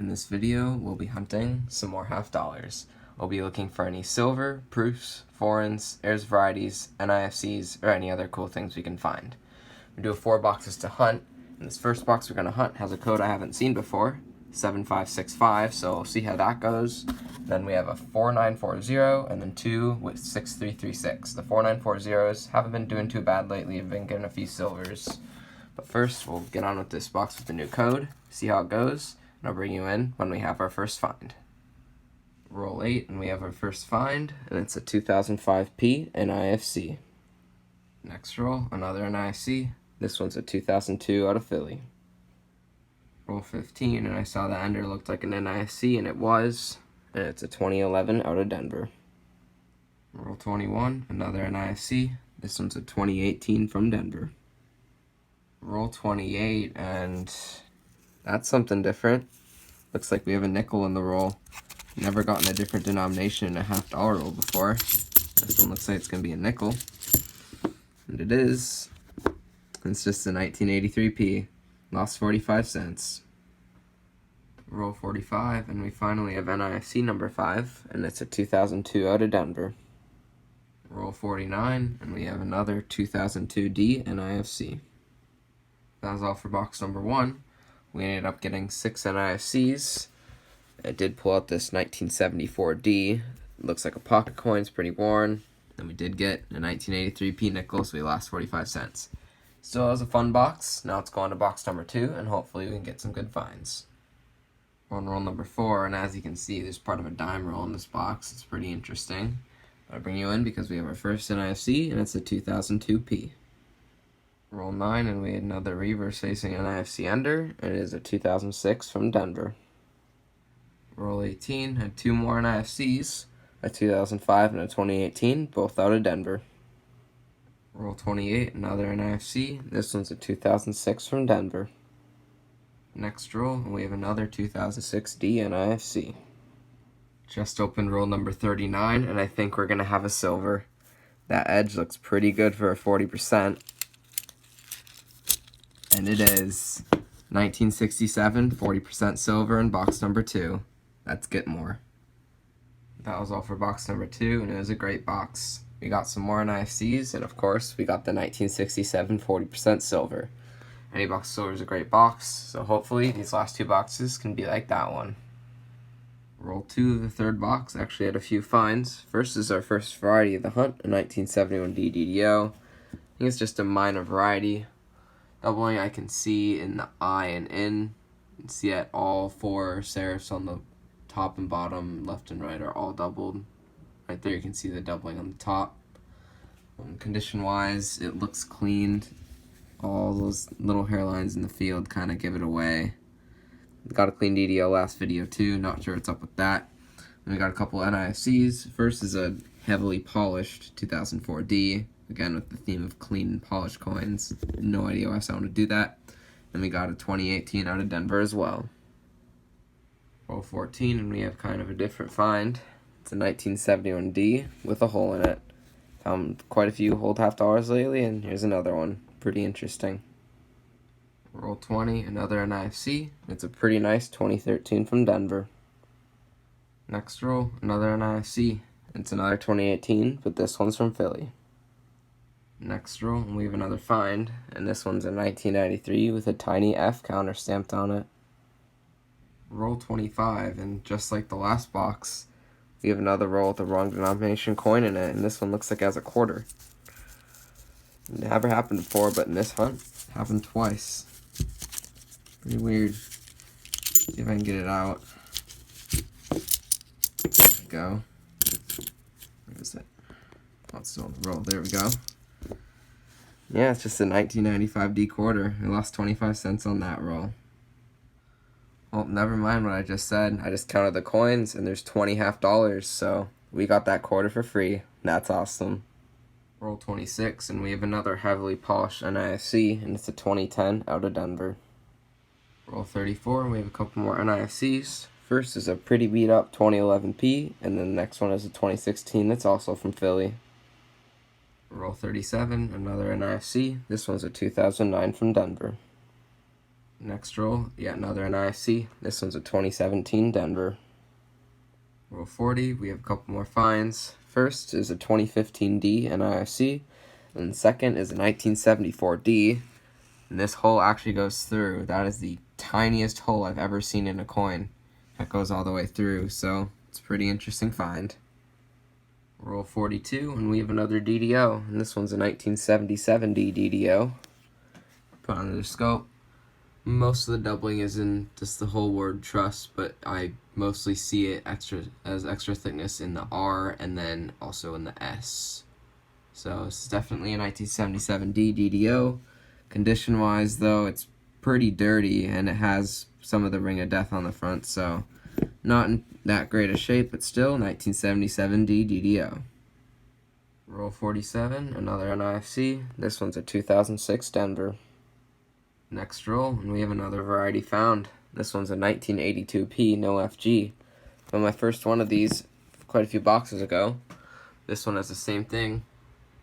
In this video, we'll be hunting some more half dollars. We'll be looking for any silver, proofs, foreigns, heirs varieties, NIFCs, or any other cool things we can find. We do 4 boxes to hunt. And this first box we're going to hunt has a code I haven't seen before, 7565, so we'll see how that goes. Then we have a 4940 and then 2 with 6336. The 4940s haven't been doing too bad lately. I've been getting a few silvers. But first, we'll get on with this box with the new code, see how it goes, and I'll bring you in when we have our first find. Roll 8, and we have our first find, and it's a 2005P NIFC. Next roll, another NIFC. This one's a 2002 out of Philly. Roll 15, and I saw the ender looked like an NIFC, and it was, and it's a 2011 out of Denver. Roll 21, another NIFC. This one's a 2018 from Denver. Roll 28, and that's something different. Looks like we have a nickel in the roll. Never gotten a different denomination in a half-dollar roll before. This one looks like it's going to be a nickel. And it is. It's just a 1983p. Lost 45 cents. Roll 45, and we finally have NIFC number 5, and it's a 2002 out of Denver. Roll 49, and we have another 2002D NIFC. That was all for box number 1. We ended up getting 6 NIFCs. I did pull out this 1974D. It looks like a pocket coin, it's pretty worn. Then we did get a 1983p nickel, so we lost 45 cents. Still was a fun box. Now let's go on to box number 2, and hopefully we can get some good finds. We're on roll number 4, and as you can see, there's part of a dime roll in this box. It's pretty interesting. I'll bring you in because we have our first NIFC, and it's a 2002p. Roll 9, and we had another reverse facing NIFC ender, and it is a 2006 from Denver. Roll 18, had 2 more NIFCs, a 2005 and a 2018, both out of Denver. Roll 28, another NIFC, this one's a 2006 from Denver. Next roll, and we have another 2006D NIFC. Just opened roll number 39, and I think we're going to have a silver. That edge looks pretty good for a 40%. And it is 1967, 40% silver in box number 2. Let's get more. That was all for box number 2, and it was a great box. We got some more NIFCs, and of course, we got the 1967, 40% silver. Any box of silver is a great box, so hopefully these last 2 boxes can be like that one. Roll 2 of the third box actually had a few finds. First is our first variety of the hunt, a 1971D DDO. I think it's just a minor variety. Doubling I can see in the I and in. You can see that all 4 serifs on the top and bottom, left and right, are all doubled. Right there you can see the doubling on the top. Condition wise, it looks cleaned. All those little hairlines in the field kind of give it away. Got a clean DDO last video too, not sure what's up with that. And we got a couple NIFCs. First is a heavily polished 2004D. Again, with the theme of clean and polished coins. No idea why someone would do that. Then we got a 2018 out of Denver as well. Roll 14, and we have kind of a different find. It's a 1971D with a hole in it. Found quite a few hold half dollars lately, and here's another one. Pretty interesting. Roll 20, another NIFC. It's a pretty nice 2013 from Denver. Next roll, another NIFC. It's another 2018, but this one's from Philly. Next roll, we have another find, and this one's a 1993 with a tiny F counter stamped on it. Roll 25, and just like the last box, we have another roll with the wrong denomination coin in it, and this one looks like it has a quarter. Never happened before, but in this hunt, happened twice. Pretty weird. See if I can get it out. There we go. Where is it? Oh, it's still on the roll. There we go. Yeah, it's just a 1995D quarter. I lost 25 cents on that roll. Well, never mind what I just said. I just counted the coins, and there's 20 half dollars, so we got that quarter for free. That's awesome. Roll 26, and we have another heavily polished NIFC, and it's a 2010 out of Denver. Roll 34, and we have a couple more NIFCs. First is a pretty beat up 2011P, and then the next one is a 2016 that's also from Philly. Roll 37, another NIFC. This one's a 2009 from Denver. Next roll, yet another NIFC. This one's a 2017 Denver. Roll 40, we have a couple more finds. First is a 2015 D NIFC, and second is a 1974 D. And this hole actually goes through. That is the tiniest hole I've ever seen in a coin. That goes all the way through, so it's a pretty interesting find. Roll 42, and we have another DDO, and this one's a 1977 D DDO. Put on the scope. Most of the doubling is in just the whole word trust, but I mostly see it as extra thickness in the R and then also in the S. So it's definitely a 1977 D DDO. Condition-wise, though, it's pretty dirty, and it has some of the Ring of Death on the front, so not in that great a shape, but still 1977 D DDO. Roll 47, another NIFC. This one's a 2006 Denver. Next roll, and we have another variety found. This one's a 1982P, no FG. But my first one of these quite a few boxes ago. This one has the same thing.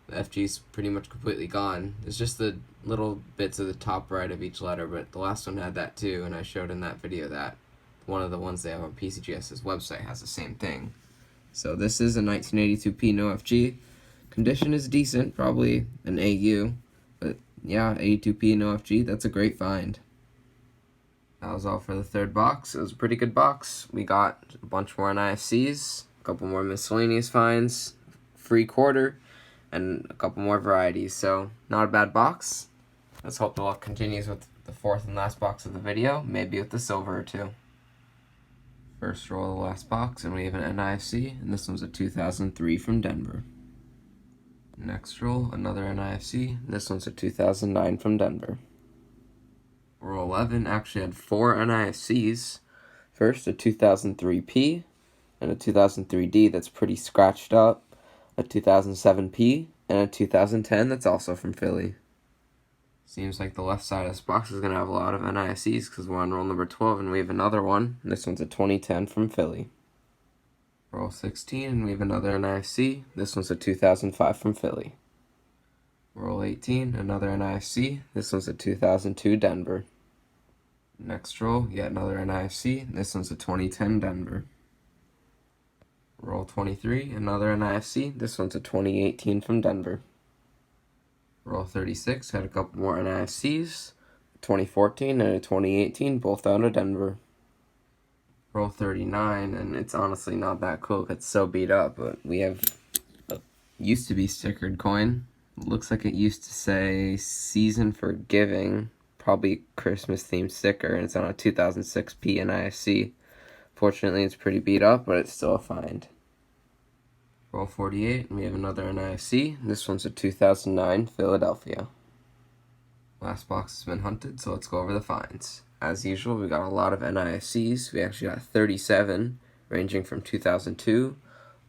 The FG's pretty much completely gone. It's just the little bits of the top right of each letter, but the last one had that too, and I showed in that video that one of the ones they have on PCGS's website has the same thing. So this is a 1982P, no FG. Condition is decent, probably an AU, but yeah, 82P, no FG, that's a great find. That was all for the third box. It was a pretty good box. We got a bunch more NIFCs, a couple more miscellaneous finds, free quarter, and a couple more varieties. So not a bad box. Let's hope the luck continues with the fourth and last box of the video, maybe with the silver or two. First roll of the last box, and we have an NIFC, and this one's a 2003 from Denver. Next roll, another NIFC. This one's a 2009 from Denver. Roll 11 actually had 4 NIFCs. First, a 2003P, and a 2003D that's pretty scratched up, a 2007P, and a 2010 that's also from Philly. Seems like the left side of this box is going to have a lot of NIFCs because we're on roll number 12, and we have another one. And this one's a 2010 from Philly. Roll 16, and we have another NIFC. This one's a 2005 from Philly. Roll 18, another NIFC. This one's a 2002 Denver. Next roll, yet another NIFC. This one's a 2010 Denver. Roll 23, another NIFC. This one's a 2018 from Denver. Roll 36, had a couple more NIFCs. 2014 and a 2018, both out of Denver. Roll 39, and it's honestly not that cool. It's so beat up, but we have a used to be stickered coin. Looks like it used to say Season for Giving, probably Christmas themed sticker, and it's on a 2006 NIFC. Fortunately, it's pretty beat up, but it's still a find. Roll 48, and we have another NIFC. This one's a 2009 Philadelphia. Last box has been hunted, so let's go over the finds. As usual, we got a lot of NIFCs. We actually got 37, ranging from 2002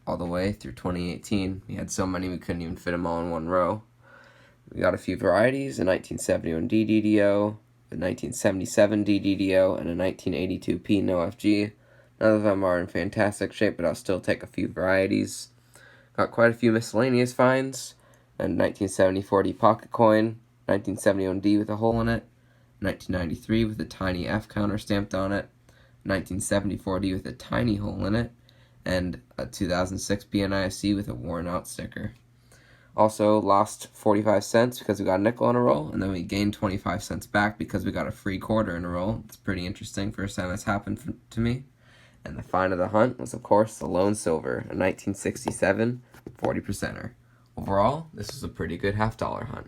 all the way through 2018. We had so many we couldn't even fit them all in one row. We got a few varieties, a 1971 D DDO, a 1977 D DDO, and a 1982P no FG. None of them are in fantastic shape, but I'll still take a few varieties. Got quite a few miscellaneous finds, and 1974 D pocket coin, 1971 D with a hole in it, 1993 with a tiny F counter stamped on it, 1974 D with a tiny hole in it, and a 2006 NIFC with a worn out sticker. Also lost 45 cents because we got a nickel in a roll, and then we gained 25 cents back because we got a free quarter in a roll. It's pretty interesting, first time that's happened to me. And the find of the hunt was, of course, the lone silver, a 1967 40%er. Overall, this was a pretty good $50 hunt.